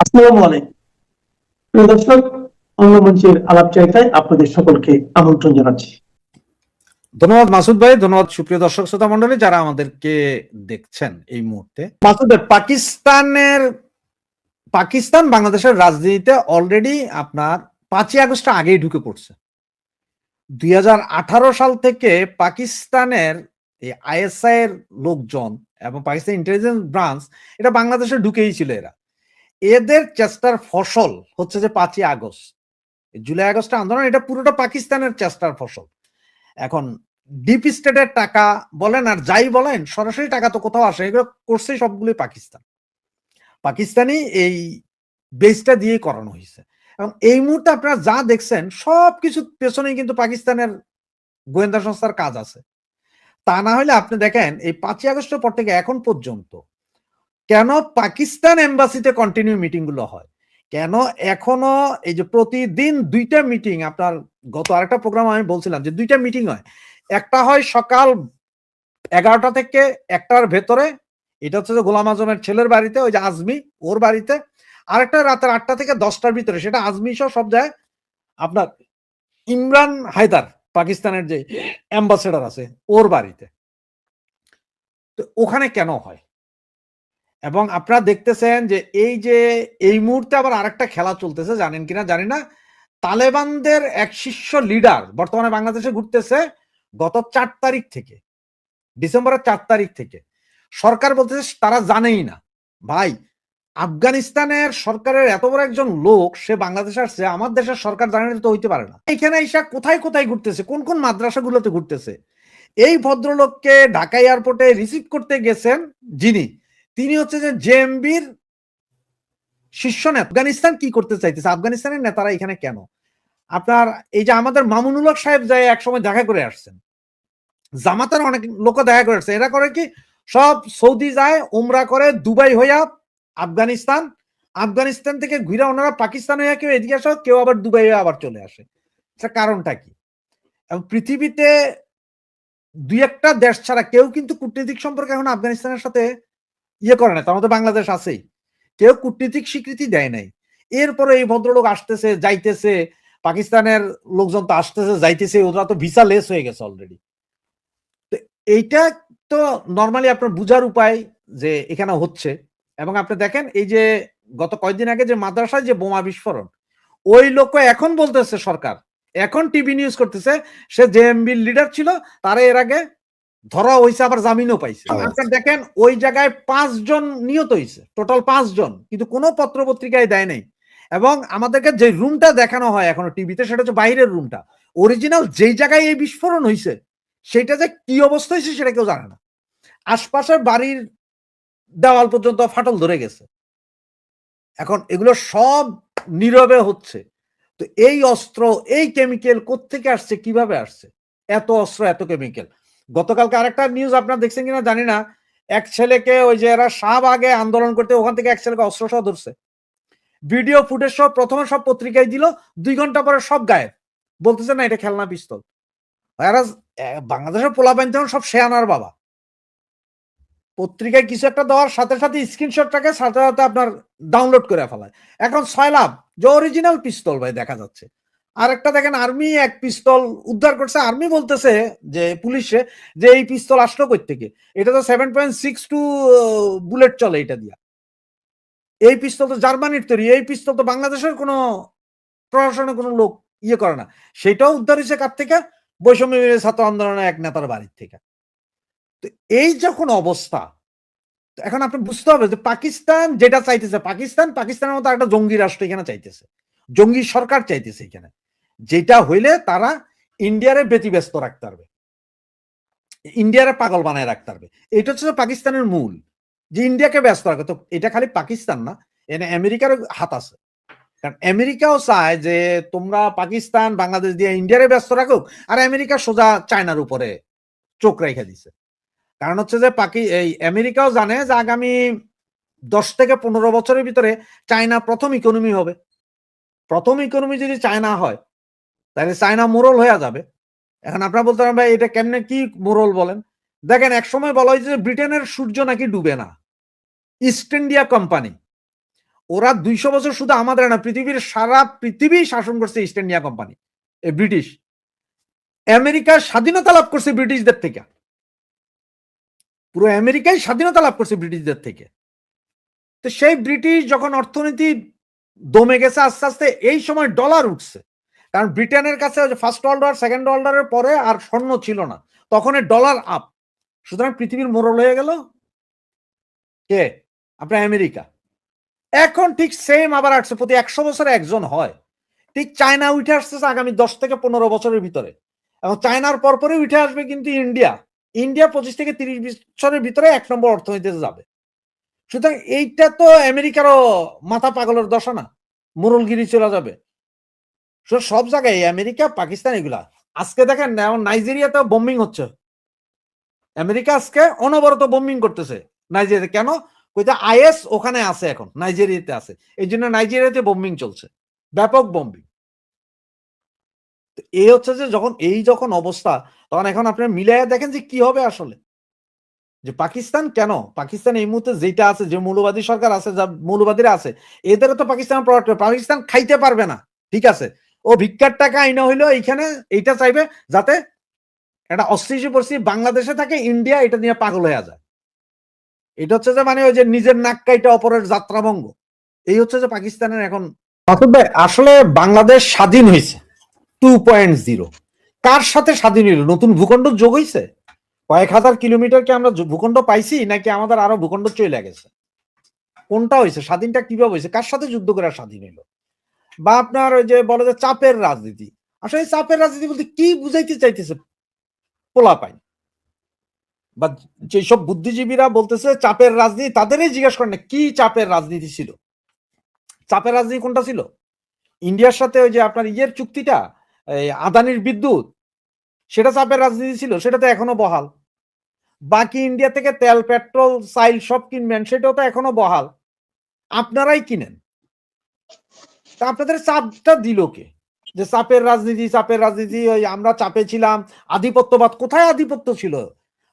আসসালামু আলাইকুম প্রিয় দর্শক, অন্য মঞ্চের আলাপচারিতায় আপনাদের সকলকে আমন্ত্রণ জানাচ্ছি। ধন্যবাদ মাসুদ ভাই, ধন্যবাদ সুপ্রিয় দর্শক শ্রোতা মন্ডলী যারা আমাদেরকে দেখছেন এই মুহূর্তে। মাসুদ ভাই, পাকিস্তান বাংলাদেশের রাজনীতিতে অলরেডি আপনার 5ই আগস্ট আগেই ঢুকে পড়ছে। 2018 সাল থেকে পাকিস্তানের এই আইএসআই এর লোকজন এবং পাকিস্তান ইন্টেলিজেন্স ব্রাঞ্চ এটা বাংলাদেশে ঢুকেই ছিল। এদের চেষ্টার ফসল হচ্ছে যে 5ই আগস্ট, জুলাই আগস্টের আন্দোলন, এটা পুরোটা পাকিস্তানের চেষ্টার ফসল। এখন ডিপ স্টেটের টাকা বলেন আর যাই বলেন, সরাসরি টাকা তো কোথাও আসে, এগুলো করছে সবগুলোই পাকিস্তানি এই বেসটা দিয়েই করানো হয়েছে। এবং এই মুহূর্তে আপনারা যা দেখছেন সবকিছু পেছনেই কিন্তু পাকিস্তানের গোয়েন্দা সংস্থার কাজ আছে। তা না হলে আপনি দেখেন এই 5ই আগস্টের পর থেকে এখন পর্যন্ত কেন পাকিস্তান এম্বাসিতে কন্টিনিউ মিটিং গুলো হয়, কেন এখনো এই যে প্রতিদিন 2টা মিটিং, আপনার গত আরেকটা প্রোগ্রাম আমি বলছিলাম যে 2টা মিটিং হয়। একটা হয় সকাল 11টা থেকে 1টার ভেতরে, এটা হচ্ছে যে গোলাম আজমের ছেলের বাড়িতে, ওই যে আজমি ওর বাড়িতে। আরেকটা রাতের 8টা থেকে 10টার ভিতরে, সেটা আজমি সহ সব যায় আপনার ইমরান হায়দার, পাকিস্তানের যে অ্যাম্বাসেডার আছে, ওর বাড়িতে। তো ওখানে কেন হয়? এবং আপনারা দেখতেছেন যে এই মুহূর্তে আবার আরেকটা খেলা চলতেছে, জানেন কিনা জানি না। তালেবানদের এক শীর্ষ লিডার বর্তমানে বাংলাদেশে ঘুরতেছে গত 4 তারিখ থেকে, ডিসেম্বরের 4 তারিখ থেকে। সরকার বলতেছে তারা জানেই না। ভাই, আফগানিস্তানের সরকারের এত বড় একজন লোক সে বাংলাদেশে আসছে, আমার দেশের সরকার জানে না তো হইতে পারে না। এখানে এসে কোথায় কোথায় ঘুরতেছে, কোন কোন মাদ্রাসাগুলোতে ঘুরতেছে। এই ভদ্রলোককে ঢাকা এয়ারপোর্টে রিসিভ করতে গেছেন তিনি হচ্ছে যে জেএমবির শীর্ষ নেতা। আফগানিস্তান কি করতে চাইতেছে, আফগানিস্তানের নেতারা এখানে কেন? আপনার এই যে আমাদের মামুনুল হক সাহেব যায় একসময় দেখা করে আসছেন, জামাতের অনেক লোক দেখা করে আসছে। এরা করে কি, সব সৌদি যায়, উমরা করে, দুবাই হইয়া আফগানিস্তান থেকে ঘুরে ওনারা পাকিস্তান হইয়া কেউ এদিকে আসে, কেউ আবার দুবাই হয়ে আবার চলে আসে। কারণটা কি? এবং পৃথিবীতে 2-1টা দেশ ছাড়া কেউ কিন্তু কূটনৈতিক সম্পর্ক এখন আফগানিস্তানের সাথে করে না। তার মধ্যে বাংলাদেশ আছেই, কেউ কূটনীতিক স্বীকৃতি দেয় নাই। এরপরে এই ভদ্রলোক আসতেছে যাইতেছে, পাকিস্তানের লোকজন তো আসতেছে যাইতেছে, ওরা তো ভিসা লেস হয়ে গেছে অলরেডি। তো এইটা তো নরমালি আপনার বুঝার উপায় যে এখানে হচ্ছে। এবং আপনি দেখেন এই যে গত কয়েকদিন আগে যে মাদ্রাসায় যে বোমা বিস্ফোরণ, ওই লোক এখন বলতেছে সরকার, এখন টিভি নিউজ করতেছে সে জেএমবির লিডার ছিল, তারা এর আগে ধরা হয়েছে, আবার জামিনও পাইছে। আপনার দেখেন ওই জায়গায় 5 জন নিহত হয়েছে, টোটাল 5 জন, কিন্তু কোনো পত্র পত্রিকায় দেয় নাই। এবং আমাদেরকে যে রুমটা দেখানো হয় এখনো টিভিতে, সেটা হচ্ছে বাইরের রুমটা। অরিজিনাল যেই জায়গায় এই বিস্ফোরণ হয়েছে সেটা যে কি অবস্থা হয়েছে সেটা কেউ জানে না। আশপাশের বাড়ির দেওয়াল পর্যন্ত ফাটল ধরে গেছে। এখন এগুলো সব নীরবে হচ্ছে। তো এই অস্ত্র, এই কেমিক্যাল কোত্থেকে আসছে, কিভাবে আসছে? এত অস্ত্র, এত কেমিক্যাল। গতকালকে আরেকটা নিউজ আপনারা দেখছেন কিনা জানি না, এক ছেলেকে ওই যে এরা শাহবাগে আন্দোলন করতে, ওখান থেকে এক ছেলেকে অস্ত্র সহ ধরছে, ভিডিও ফুটেজ সহ প্রথমে সব পত্রিকায় দিল, 2 ঘন্টা পরে সব গায়েব, বলতেছে না এটা খেলনা পিস্তল। বাংলাদেশের পোলাপাইন তখন সব শেয়ানার বাবা, পত্রিকায় কিছু একটা দেওয়ার সাথে সাথে স্ক্রিনশটটাকে সাথে সাথে আপনার ডাউনলোড করে ফেলায়। এখন 6 লাভ যে অরিজিনাল পিস্তল ভাই দেখা যাচ্ছে। আর একটা দেখেন আর্মি এক পিস্তল উদ্ধার করছে, আর্মি বলতেছে যে পুলিশে যে এই পিস্তল আসলো কই থেকে, এটা তো 7.62 বুলেট চলে এটা দিয়া। এই পিস্তল তো জার্মানির তৈরি, এই পিস্তল তো বাংলাদেশের কোনো প্রশাসনের কোনো লোক করে না। সেটাও উদ্ধার হয়েছে কার থেকে? বৈষম্য বিরোধী ছাত্র আন্দোলনের এক নেতার বাড়ির থেকে। তো এই যখন অবস্থা, এখন আপনি বুঝতে হবে যে পাকিস্তান যেটা চাইতেছে, পাকিস্তানের মতো একটা জঙ্গি রাষ্ট্র এখানে চাইতেছে, জঙ্গি সরকার চাইতেছে এখানে, যেটা হইলে তারা ইন্ডিয়ারে ব্যতিব্যস্ত রাখতে পারবে, ইন্ডিয়ারে পাগল বানায় রাখতে পারবে। এটা হচ্ছে পাকিস্তানের মূল, যে ইন্ডিয়াকে ব্যস্ত রাখবে। তো এটা খালি পাকিস্তান না, এখানে আমেরিকার হাত আছে। কারণ আমেরিকাও চায় যে তোমরা পাকিস্তান বাংলাদেশ দিয়ে ইন্ডিয়ারে ব্যস্ত রাখো, আর আমেরিকা সোজা চায়নার উপরে চোখ রেখে দিছে। কারণ হচ্ছে যে এই আমেরিকাও জানে যে আগামী 10 থেকে 15 বছরের ভিতরে চায়না প্রথম ইকোনমি হবে। প্রথম ইকোনমি যদি চায়না হয় তাহলে চায়না মোরল হয়ে যাবে। এখন আপনারা বলতে পারেন ভাই এটা কেমনে, কি মোরল বলেন? দেখেন এক সময় বলা হয়েছে যে ব্রিটেনের সূর্য নাকি ডুবে না। ইস্ট ইন্ডিয়া কোম্পানি ওরা 200 বছর শুধু আমাদের না, পৃথিবীর সারা পৃথিবী শাসন করছে ইস্ট ইন্ডিয়া কোম্পানি, এই ব্রিটিশ। আমেরিকা স্বাধীনতা লাভ করছে ব্রিটিশদের থেকে, পুরো আমেরিকায় স্বাধীনতা লাভ করছে ব্রিটিশদের থেকে। তো সেই ব্রিটিশ যখন অর্থনীতি দমে গেছে আস্তে আস্তে, এই সময় ডলার উঠছে, কারণ ব্রিটেনের কাছে first world war, second world ওয়ারের পরে আর স্বর্ণ ছিল না, তখন ডলার আপ। সুতরাং পৃথিবীর মোড়ল হয়ে গেল কে? আপনার আমেরিকা। এখন ঠিক সেম আবার আসছে, প্রতি 100 বছরে একজন হয়। ঠিক চায়না উঠে আসতেছে আগামী 10 থেকে 15 বছরের ভিতরে, এবং চায়নার পরপরই উঠে আসবে কিন্তু ইন্ডিয়া। ইন্ডিয়া 25 থেকে 30 বছরের ভিতরে 1 নম্বর অর্থনীতিতে যাবে। সুতরাং এইটা তো আমেরিকারও মাথা পাগলের দশা না, মোরলগিরি চলে যাবে। সব জায়গায় আমেরিকা, পাকিস্তান, এগুলা। আজকে দেখেন নাইজেরিয়াতে বোম্বিং হচ্ছে, আমেরিকা আজকে অনবরত বোম্বিং করতেছে নাইজেরিয়া। কেন? কইতে আইএস ওখানে আছে, এখন নাইজেরিয়াতে আছে, এই জন্য নাইজেরিয়াতে বোম্বিং চলছে, ব্যাপক বোম্বিং। এই হচ্ছে যে যখন অবস্থা, তখন এখন আপনি মিলাইয়া দেখেন যে কি হবে আসলে। যে পাকিস্তান কেন, পাকিস্তান এই মুহূর্তে যেটা আছে, যে মৌলবাদী সরকার আছে, যা মৌলবাদীরা আছে, এদেরও তো পাকিস্তান খাইতে পারবে না। ঠিক আছে, ও ভিক্ষার টাকা আইনা হইলো এইখানে, এইটা চাইবে যাতে একটা অস্থিতিশীল পরিস্থিতি বাংলাদেশে থাকে, ইন্ডিয়া এটা নিয়ে পাগল হয়ে যায়। এটা হচ্ছে যে মানে ওই যে নিজের নাক কাইটা অপরের যাত্রাভঙ্গ, এই হচ্ছে যে পাকিস্তানের এখন। আসলে বাংলাদেশ স্বাধীন হয়েছে 2.0। কার সাথে স্বাধীন হইল? নতুন ভূখণ্ড যোগ হয়েছে? কয়েক হাজার কিলোমিটার কি আমরা ভূখণ্ড পাইছি, নাকি আমাদের আরো ভূখণ্ড চলে গেছে? কোনটা হয়েছে? স্বাধীনটা কিভাবে হয়েছে? কার সাথে যুদ্ধ করে স্বাধীন হইল? বা আপনার ওই যে বলে যে চাপের রাজনীতি, আসলে চাপের রাজনীতি বলতে কি বুঝাইতে চাইতেছে পোলাপাইন? বা যেসব বুদ্ধিজীবীরা বলতেছে চাপের রাজনীতি, তাদেরই জিজ্ঞাসা করেন না কি চাপের রাজনীতি ছিল। চাপের রাজনীতি কোনটা ছিল? ইন্ডিয়ার সাথে ওই যে আপনার ইয়ের চুক্তিটা, আদানির বিদ্যুৎ, সেটা চাপের রাজনীতি ছিল, সেটা তো এখনো বহাল। বাকি ইন্ডিয়া থেকে তেল, পেট্রোল, সাইল সব কিনবেন, সেটাও তো এখনো বহাল, আপনারাই কিনেন। তা আপনাদের চাপটা দিল কে? যে চাপের রাজনীতি, ওই আমরা চাপে ছিলাম, আধিপত্যবাদ। কোথায় আধিপত্য ছিল?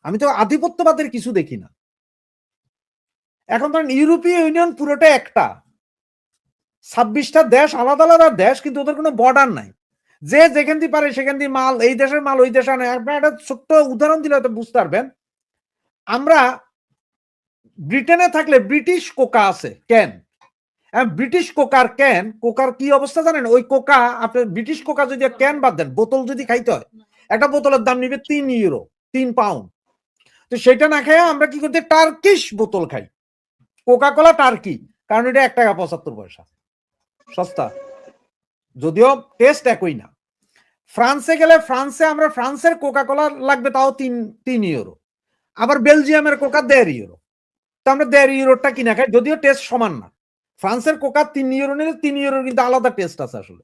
আমি তো আধিপত্যবাদের কিছু দেখি না। এখন ধরেন ইউরোপীয় ইউনিয়ন পুরোটা একটা, 26টা দেশ, আলাদা আলাদা দেশ, কিন্তু ওদের কোনো বর্ডার নাই। যে যেখান দিয়ে পারে সেখান দিয়ে মাল, এই দেশের মাল ওই দেশে আনে। আপনার একটা ছোট্ট উদাহরণ দিলে হয়তো বুঝতে পারবেন। আমরা ব্রিটেনে থাকলে ব্রিটিশ কোকা আছে, ক্যান, ব্রিটিশ কোকার ক্যান, কোকার কি অবস্থা জানেন? ওই কোকা, আপনার ব্রিটিশ কোকা যদি ক্যান বাদ দেন, বোতল যদি খাইতে হয়, একটা বোতলের দাম নিবে 3 ইউরো, 3 পাউন্ড। তো সেটা না খেয়ে আমরা কি করতে, টার্কিশ বোতল খাই, কোকা কোলা টার্কি, কারণ এটা 1 টাকা 75 পয়সা, সস্তা, যদিও টেস্ট একই না। ফ্রান্সে গেলে আমরা ফ্রান্সের কোকা কোলা লাগবে তাও 3 ইউরো, আবার বেলজিয়ামের কোকা 1.5 ইউরো। তো আমরা 1.5 ইউরোটা কিনা খাই, যদিও টেস্ট সমান না। ফ্রান্সের কোকা 3 ইউরো নিলে 3 ইউরোর কিন্তু আলাদা টেস্ট আছে আসলে।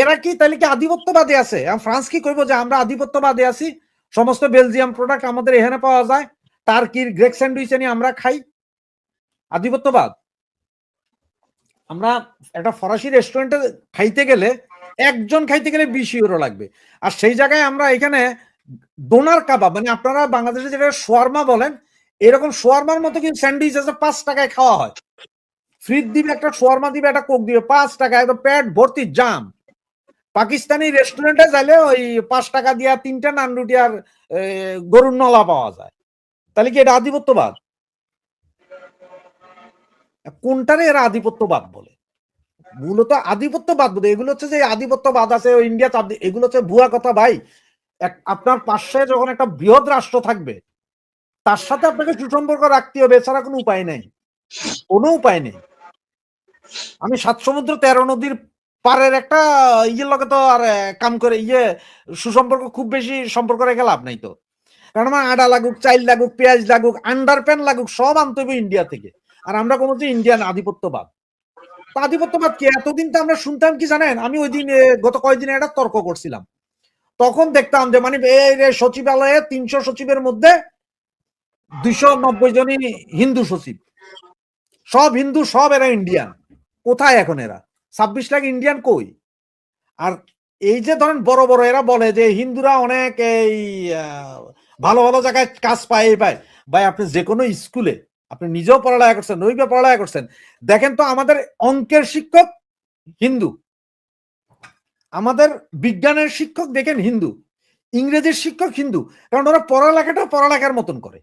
এরা কি তাহলে কি আধিপত্যবাদী আছে? ফ্রান্স কি করবো যে আমরা আধিপত্যবাদী আছি, সমস্ত বেলজিয়াম প্রোডাক্ট আমাদের এখানে পাওয়া যায়, টার্কির গ্রেক স্যান্ডউইচ আনি আমরা খাই? আধিপত্যবাদ। আমরা একটা ফরাসি রেস্টুরেন্টে খাইতে গেলে, একজন খাইতে গেলে 20 ইউরো লাগবে, আর সেই জায়গায় আমরা এখানে ডোনার কাবাব, মানে আপনারা বাংলাদেশে যেটা শোয়ারমা বলেন, এরকম শোয়ারমার মতো কিন্তু স্যান্ডউইচ আছে, 5 টাকায় খাওয়া হয়। ফ্রিজ দিবে, একটা শোয়ারমা দিবে, একটা কোক দিবে, 5 টাকা, একদম পেট ভর্তি জাম। পাকিস্তানি রেস্টুরেন্টে যাইলে ওই 5 টাকা দিয়া 3টা নান রুটি আর গরুর নলা পাওয়া যায়। তাহলে কি এটা আধিপত্যবাদ? কোনটারে এরা আধিপত্যবাদ বলে? মূলত আধিপত্যবাদ বলে এগুলো হচ্ছে যে আধিপত্যবাদ আছে, ইন্ডিয়া চাপ, এগুলো হচ্ছে ভুয়া কথা ভাই। আপনার পাশে যখন একটা বৃহৎ রাষ্ট্র থাকবে, তার সাথে আপনাকে সুসম্পর্ক রাখতে হবে, এছাড়া কোনো উপায় নেই, কোনো উপায় নেই। আমি 7 সমুদ্র 13 নদীর পারের একটা ইয়ের লগে তো আর কাম করে সুসম্পর্ক, খুব বেশি সম্পর্ক রেখে লাভ নাই তো। কারণ আমার আডা লাগুক, চাইল লাগুক, পেঁয়াজ লাগুক, আন্ডার প্যান্ট লাগুক, সব আনতে হবে ইন্ডিয়া থেকে। আর আমরা কোনো যে ইন্ডিয়ান আধিপত্যবাদ, আধিপত্যবাদ কি? এতদিন তো আমরা শুনতাম কি জানেন, আমি ওই দিন গত কয়েকদিন একটা তর্ক করছিলাম, তখন দেখতাম যে মানে সচিবালয়ে 300 সচিবের মধ্যে 290 জনই হিন্দু সচিব, সব হিন্দু, সব এরা ইন্ডিয়ান। কোথায় এখন এরা? 26 লাখ ইন্ডিয়ান কই? আর এই যে ধরেন বড় বড় এরা বলে যে হিন্দুরা অনেক এই ভালো ভালো জায়গায় কাজ পায়, ভাই আপনি যে কোনো স্কুলে আপনি নিজেও পড়ালেখা করছেন, রবিবা পড়ালেখা করছেন। দেখেন তো আমাদের অঙ্কের শিক্ষক হিন্দু, আমাদের বিজ্ঞানের শিক্ষক দেখেন হিন্দু, ইংরেজির শিক্ষক হিন্দু, কারণ ওরা পড়ালেখাটা পড়ালেখার মতন করে।